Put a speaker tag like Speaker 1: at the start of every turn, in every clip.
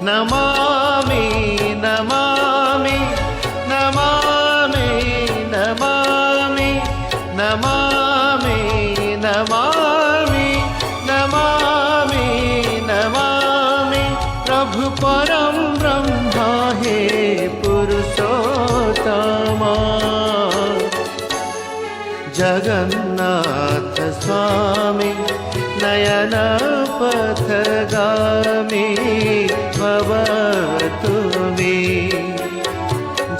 Speaker 1: नमामि नमामि नमामि नमामि नमामि नमामि नमामि नमामि प्रभु परम ब्रह्म हे पुरुषोत्तम जगन्नाथ स्वामी नयन पथगामी भवतु मे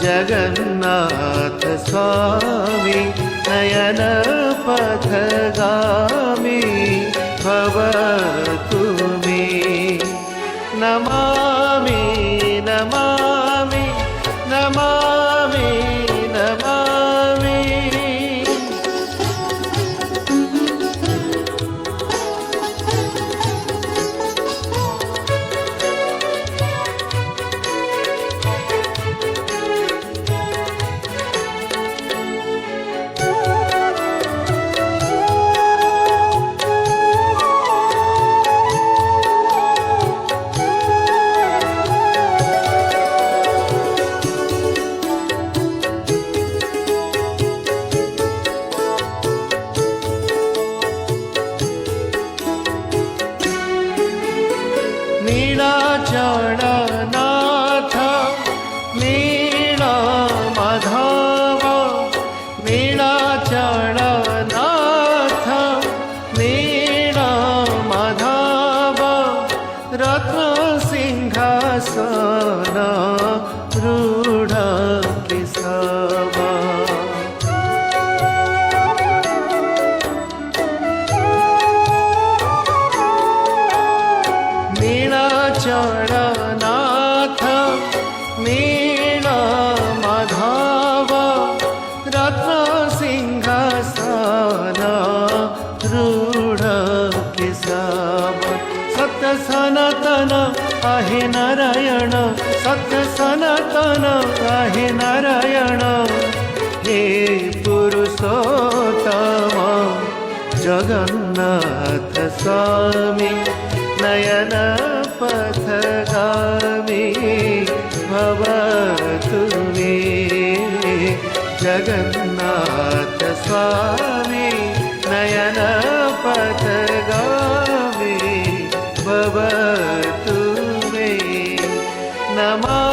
Speaker 1: जगन्नाथ स्वामी नयन पथगामी भवतु मे नमामि नमामि नमामि नमामि नीलाचलनाथ नीला माधव नीलाचलनाथ नीला माधव रत्नसिंहासन रूढ केशव नीलाचलनाथ नीला माधव रत्नसिंहासन रूढ केशव सत्य सनातन आहे नारायण सत्य सनातन आहे नारायण हे पुरुषोत्तम जगन्नाथ स्वामी नयन पथगामी भवतु मे जगन्नाथ स्वामी नयन पथगामी भवतु मे नमः